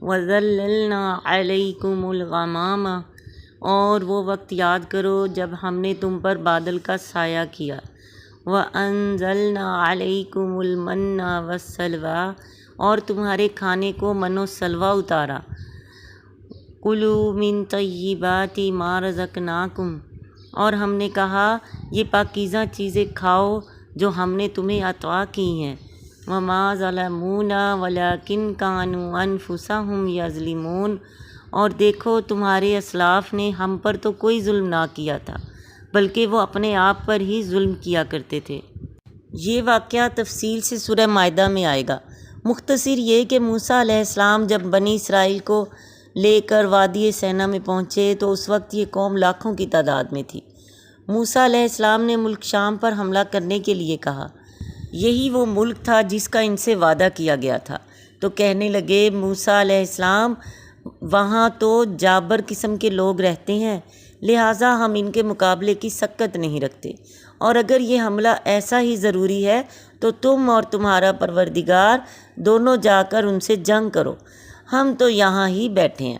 وَظَلَّلْنَا عَلَيْكُمُ الْغَمَامَ، اور وہ وقت یاد کرو جب ہم نے تم پر بادل کا سایہ کیا۔ وَأَنزَلْنَا عَلَيْكُمُ الْمَنَّ وَالسَّلْوَىٰ، اور تمہارے کھانے کو من و سلوہ اتارا۔ کُلُوا مِن طَیِّبَاتِ مَا رَزَقْنَاکُمْ، اور ہم نے کہا یہ پاکیزہ چیزیں کھاؤ جو ہم نے تمہیں عطا کی ہیں۔ وَمَا ظَلَمُونَا وَلَٰكِن كَانُوا أَنفُسَهُمْ يَظْلِمُونَ، اور دیکھو تمہارے اسلاف نے ہم پر تو کوئی ظلم نہ کیا تھا بلکہ وہ اپنے آپ پر ہی ظلم کیا کرتے تھے۔ یہ واقعہ تفصیل سے سورہ مائدہ میں آئے گا۔ مختصر یہ کہ موسیٰ علیہ السلام جب بنی اسرائیل کو لے کر وادی سینا میں پہنچے تو اس وقت یہ قوم لاکھوں کی تعداد میں تھی۔ موسیٰ علیہ السلام نے ملک شام پر حملہ کرنے کے لیے کہا۔ یہی وہ ملک تھا جس کا ان سے وعدہ کیا گیا تھا، تو کہنے لگے موسیٰ علیہ السلام وہاں تو جابر قسم کے لوگ رہتے ہیں، لہٰذا ہم ان کے مقابلے کی سکت نہیں رکھتے، اور اگر یہ حملہ ایسا ہی ضروری ہے تو تم اور تمہارا پروردگار دونوں جا کر ان سے جنگ کرو، ہم تو یہاں ہی بیٹھے ہیں۔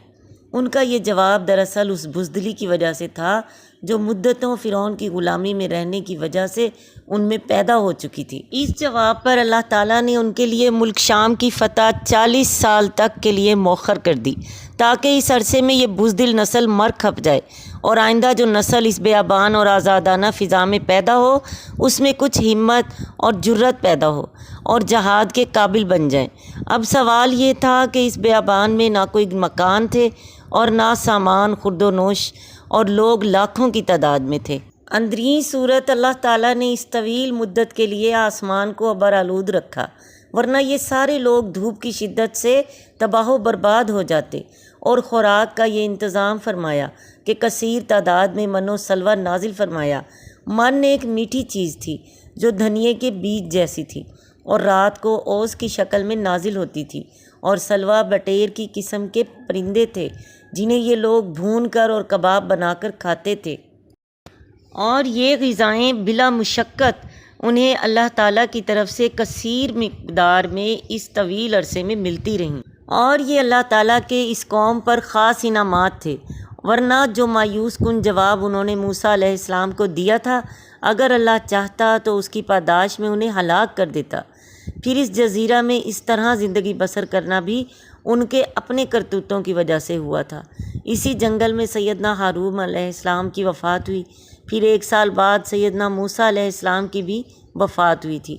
ان کا یہ جواب دراصل اس بزدلی کی وجہ سے تھا جو مدتوں فرعون کی غلامی میں رہنے کی وجہ سے ان میں پیدا ہو چکی تھی۔ اس جواب پر اللہ تعالیٰ نے ان کے لیے ملک شام کی فتح 40 سال تک کے لیے مؤخر کر دی، تاکہ اس عرصے میں یہ بزدل نسل مر کھپ جائے، اور آئندہ جو نسل اس بیابان اور آزادانہ فضا میں پیدا ہو اس میں کچھ ہمت اور جرت پیدا ہو اور جہاد کے قابل بن جائیں۔ اب سوال یہ تھا کہ اس بیابان میں نہ کوئی مکان تھے اور نہ سامان خرد و نوش، اور لوگ لاکھوں کی تعداد میں تھے۔ اندرین صورت اللہ تعالیٰ نے اس طویل مدت کے لیے آسمان کو ابر آلود رکھا، ورنہ یہ سارے لوگ دھوپ کی شدت سے تباہ و برباد ہو جاتے، اور خوراک کا یہ انتظام فرمایا کہ کثیر تعداد میں من و سلوہ نازل فرمایا۔ من ایک میٹھی چیز تھی جو دھنیے کے بیج جیسی تھی اور رات کو اوس کی شکل میں نازل ہوتی تھی، اور سلوہ بٹیر کی قسم کے پرندے تھے جنہیں یہ لوگ بھون کر اور کباب بنا کر کھاتے تھے، اور یہ غذائیں بلا مشقت انہیں اللہ تعالیٰ کی طرف سے کثیر مقدار میں اس طویل عرصے میں ملتی رہیں، اور یہ اللہ تعالیٰ کے اس قوم پر خاص انعامات تھے۔ ورنہ جو مایوس کن جواب انہوں نے موسیٰ علیہ السلام کو دیا تھا، اگر اللہ چاہتا تو اس کی پاداش میں انہیں ہلاک کر دیتا۔ پھر اس جزیرہ میں اس طرح زندگی بسر کرنا بھی ان کے اپنے کرتوتوں کی وجہ سے ہوا تھا۔ اسی جنگل میں سیدنا ہارون علیہ السلام کی وفات ہوئی، پھر 1 سال بعد سیدنا موسیٰ علیہ السلام کی بھی وفات ہوئی تھی۔